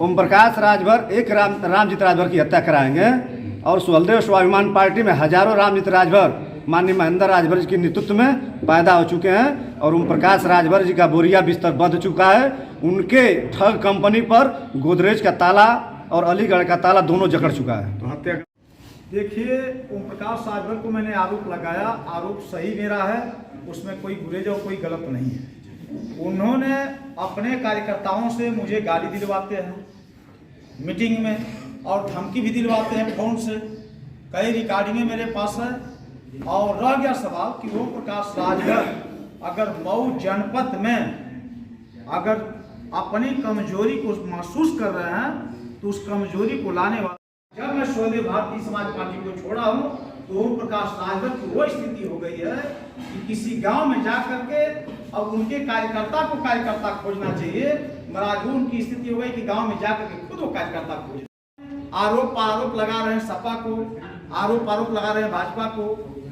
ओम प्रकाश राजभर एक रामजीत राजभर की हत्या कराएंगे और सुहलदेव स्वाभिमान पार्टी में हजारों रामजीत राजभर माननीय महेंद्र राजभर जी के नेतृत्व में पैदा हो चुके हैं और ओम प्रकाश राजभर जी का बोरिया बिस्तर बंध चुका है। उनके ठग कंपनी पर गोदरेज का ताला और अलीगढ़ का ताला दोनों जकड़ चुका है। तो हत्या देखिए, ओम प्रकाश राजभर को मैंने आरोप लगाया, आरोप सही मेरा है, उसमें कोई गुरेज और कोई गलत नहीं है। उन्होंने अपने कार्यकर्ताओं से मुझे गाली दिलवाते हैं मीटिंग में और धमकी भी दिलवाते हैं फोन से, कई रिकॉर्डिंगें मेरे पास है। और रह गया सवाल कि ओम प्रकाश राजभर अगर मऊ जनपद में अगर अपनी कमजोरी को महसूस कर रहे हैं तो उस कमजोरी को लाने वाला, जब मैं सुहलदेव भारतीय समाज पार्टी को छोड़ा हूं तो ओम प्रकाश राजभर की वो स्थिति हो गई है कि किसी गांव में जाकर के अब उनके कार्यकर्ता खोजना चाहिए। महाराज उनकी स्थिति हो गई कि गांव में जाकर के खुद वो कार्यकर्ता खोजे। आरोप लगा रहे हैं सपा को, आरोप लगा रहे हैं भाजपा को।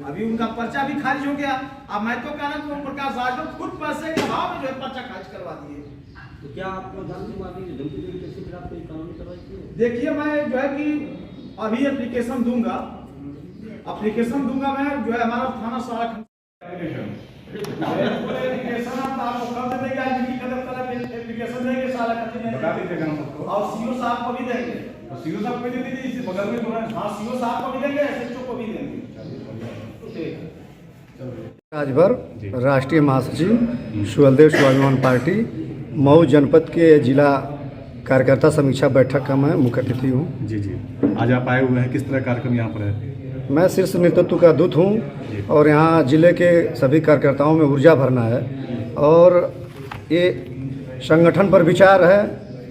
अभी उनका पर्चा भी खारिज हो गया। अब मैं तो कह रहा हूं ओम प्रकाश राजभर खुद पैसे के भाव में जो है पर्चा खारिज करवा दिए। तो क्या आप देखिए, मैं जो है कि अभी एप्लीकेशन दूंगा मैं जो है हमारा थाना सारा एप्लीकेशन आपको कब दे देंगे, आज की कदम कल एप्लीकेशन देंगे सारा बता दीजिएगा हम सबको और सीओ साहब को भी देंगे। सीओ साहब को दे दीजिए, इस बगल में तो है। हाँ, सीओ साहब को भी देंगे, एसएचओ को भी देंगे। राजभर राष्ट्रीय महासचिव सुहलदेव स्वाभिमान पार्टी मऊ जनपद के जिला कार्यकर्ता समीक्षा बैठक का मैं मुख्य अतिथि हूँ। जी जी, आज आप आए हुए हैं, किस तरह कार्यक्रम यहाँ पर है? मैं शीर्ष नेतृत्व का दूत हूँ और यहाँ जिले के सभी कार्यकर्ताओं में ऊर्जा भरना है और ये संगठन पर विचार है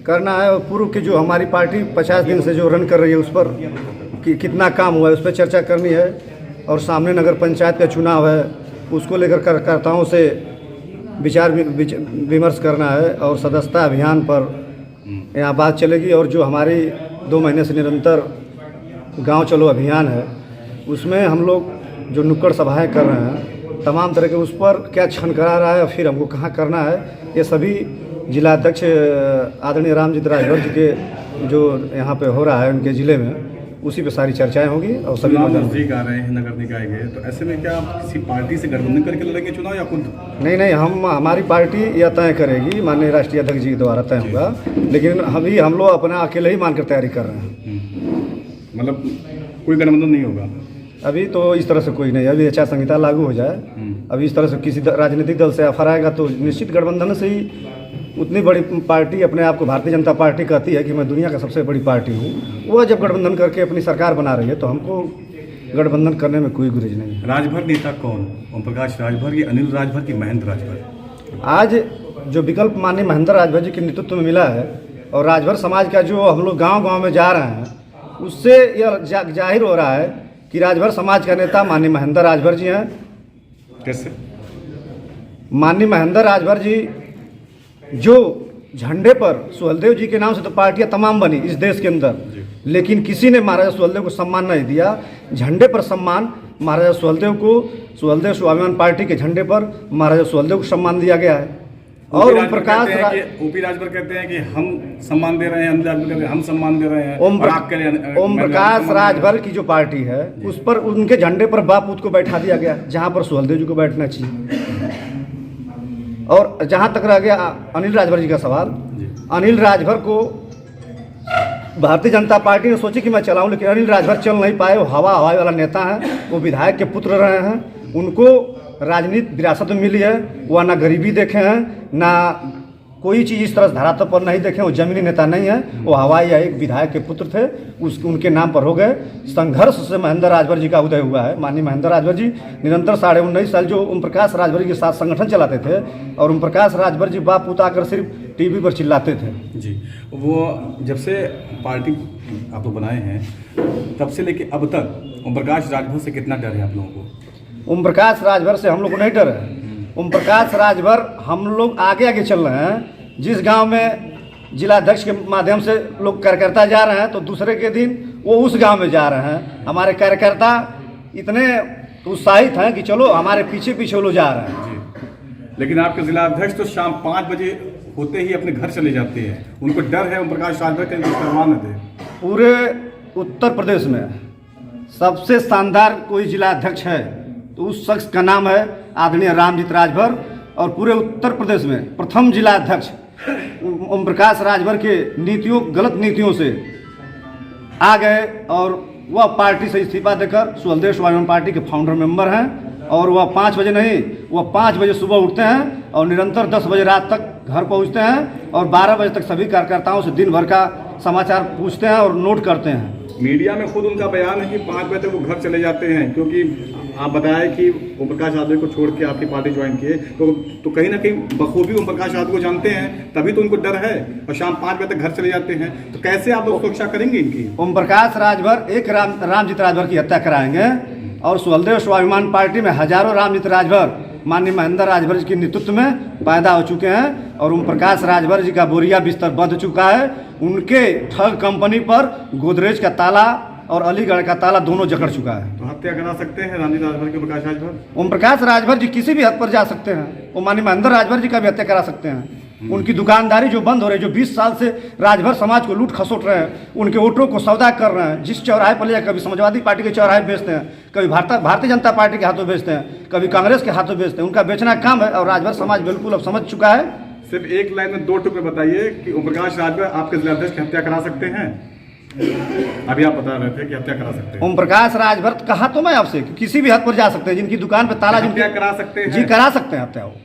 करना है और पूर्व की जो हमारी पार्टी 50 दिन से जो रन कर रही है उस पर कितना काम हुआ है उस पर चर्चा करनी है और सामने नगर पंचायत का चुनाव है उसको लेकर कार्यकर्ताओं से विचार विमर्श करना है और सदस्यता अभियान पर यहाँ बात चलेगी। और जो हमारी 2 महीने से निरंतर गांव चलो अभियान है उसमें हम लोग जो नुक्कड़ सभाएं कर रहे हैं तमाम तरह के उस पर क्या छन करा रहा है और फिर हमको कहाँ करना है, ये सभी जिलाध्यक्ष आदरणीय रामजीत राजभर जी के जो यहाँ पे हो रहा है उनके ज़िले में उसी पे सारी चर्चाएं होंगी। और सभी नजदीक आ रहे हैं नगर निकाय के, तो ऐसे में क्या आप किसी पार्टी से गठबंधन करके लड़ेंगे चुनाव या खुद? नहीं, हमारी पार्टी यह तय करेगी, माननीय राष्ट्रीय अध्यक्ष जी के द्वारा तय होगा, लेकिन अभी हम लोग अपना अकेले ही मानकर तैयारी कर रहे हैं। मतलब कोई गठबंधन नहीं होगा अभी तो इस तरह से कोई नहीं, अभी आचार संहिता लागू हो जाए, अभी इस तरह से किसी राजनीतिक दल से ऑफर आएगा तो निश्चित गठबंधन से ही उतनी बड़ी पार्टी अपने आप को भारतीय जनता पार्टी कहती है कि मैं दुनिया का सबसे बड़ी पार्टी हूँ, वह जब गठबंधन करके अपनी सरकार बना रही है तो हमको गठबंधन करने में कोई गुरेज नहीं है। राजभर नेता कौन? ओम प्रकाश राजभर या अनिल राजभर की महेंद्र राजभर? आज जो विकल्प माननीय महेंद्र राजभर जी के नेतृत्व में मिला है और राजभर समाज का जो हम लोग गाँव में जा रहे हैं उससे यह जाहिर हो रहा है कि राजभर समाज का नेता माननीय महेंद्र राजभर जी हैं। कैसे? माननीय महेंद्र राजभर जी जो झंडे पर सुहलदेव जी के नाम से तो पार्टियां तमाम बनी इस देश के अंदर, लेकिन किसी ने महाराजा सुहलदेव को सम्मान नहीं दिया। झंडे पर सम्मान महाराजा सुहलदेव को, सुहलदेव स्वाभिमान पार्टी के झंडे पर महाराजा सुहलदेव को सम्मान दिया गया है। और ओम प्रकाश ओपी राजभर कहते हैं कि हम सम्मान दे रहे हैं, अनिल राजभर कहते हैं हम सम्मान दे रहे हैं। ओम प्रकाश राजभर की जो पार्टी है उस पर उनके झंडे पर बापूत को बैठा दिया गया जहां पर सुहलदेव जी को बैठना चाहिए। और जहां तक रह गया अनिल राजभर जी का सवाल, अनिल राजभर को भारतीय जनता पार्टी ने सोची कि मैं चलाऊं, लेकिन अनिल राजभर चल नहीं पाए। वो हवाई वाला नेता है, वो विधायक के पुत्र रहे हैं, उनको राजनीति विरासत में मिली है। वह ना गरीबी देखे हैं ना कोई चीज़ इस तरह धरातल पर नहीं देखे। वो जमीनी नेता नहीं है, वो हवाई या एक विधायक के पुत्र थे, उनके नाम पर हो गए। संघर्ष से महेंद्र राजभर जी का उदय हुआ है। माननीय महेंद्र राजभर जी निरंतर 19.5 साल जो ओम प्रकाश राजभर जी के साथ संगठन चलाते थे और ओम प्रकाश राजभर जी बाप पुता कर सिर्फ टीवी पर चिल्लाते थे। जी, वो जब से पार्टी आप लोग बनाए हैं तब से लेके अब तक ओम प्रकाश राजभर से कितना डर है आप लोगों को? ओम प्रकाश राजभर से हम लोग को नहीं डर है। ओम प्रकाश राजभर हम लोग आगे चल रहे हैं। जिस गांव में जिलाध्यक्ष के माध्यम से लोग कार्यकर्ता जा रहे हैं तो दूसरे के दिन वो उस गांव में जा रहे हैं। हमारे कार्यकर्ता इतने उत्साहित हैं कि चलो हमारे पीछे वो लोग जा रहे हैं। लेकिन आपके जिलाध्यक्ष तो शाम 5 बजे होते ही अपने घर चले जाते हैं, उनको डर है ओम प्रकाश राजभर कहीं कुछ करवा न दे। पूरे उत्तर प्रदेश में सबसे शानदार कोई जिला अध्यक्ष है तो उस शख्स का नाम है आदरणीय रामजीत राजभर। और पूरे उत्तर प्रदेश में प्रथम जिला अध्यक्ष ओम प्रकाश राजभर के नीतियों, गलत नीतियों से आ गए और वह पार्टी से इस्तीफा देकर सुहलदेव स्वाभिमान पार्टी के फाउंडर मेंबर हैं। और वह 5 बजे नहीं, वह 5 बजे सुबह उठते हैं और निरंतर 10 बजे रात तक घर पहुंचते हैं और 12 बजे तक सभी कार्यकर्ताओं से दिन भर का समाचार पूछते हैं और नोट करते हैं। मीडिया में खुद उनका बयान है कि 5 बजे तक वो घर चले जाते हैं, क्योंकि आप बताएं कि ओम प्रकाश राजभर को छोड़ के आपकी पार्टी ज्वाइन किए, तो कहीं ना कहीं बखूबी ओम प्रकाश राजभर को जानते हैं, तभी तो उनको डर है और शाम 5 बजे तक घर चले जाते हैं। तो कैसे आप लोग सुरक्षा करेंगे इनकी? ओम प्रकाश राजभर एक रामजीत राजभर की हत्या कराएंगे और सुहलदेव स्वाभिमान पार्टी में हजारों रामजीत राजभर माननीय महेंद्र राजभर जी के नेतृत्व में पैदा हो चुके हैं और ओम प्रकाश राजभर जी का बोरिया बिस्तर बंध चुका है। उनके ठग कंपनी पर गोदरेज का ताला और अलीगढ़ का ताला दोनों जकड़ चुका है। तो हत्या करा सकते हैं रामजीत राजभर के प्रकाश राजभर? ओम प्रकाश राजभर जी किसी भी हद पर जा सकते हैं। वो माननीय महेंद्र राजभर जी का भी हत्या करा सकते हैं। उनकी दुकानदारी जो बंद हो रही है, जो 20 साल से राजभर समाज को लूट खसोट रहे हैं, उनके वोटों को सौदा कर रहे हैं, जिस चौराहे पर ले जाकर कभी समाजवादी पार्टी के चौराहे बेचते हैं, कभी भारतीय जनता पार्टी के हाथों बेचते हैं, कभी कांग्रेस के हाथों बेचते हैं। उनका बेचना काम है और राजभर समाज बिल्कुल अब समझ चुका है। सिर्फ एक लाइन में 2 टुकड़े बताइए कि ओम प्रकाश राजभर आपके जिलाध्यक्ष की हत्या करा सकते हैं? अभी आप बता रहे थे कि हत्या करा सकते हैं। ओम प्रकाश राजभर कहा तो मैं आपसे कि किसी भी हद पर जा सकते हैं, जिनकी दुकान पे ताला हत्या करा सकते हैं? जी करा सकते हैं हत्या।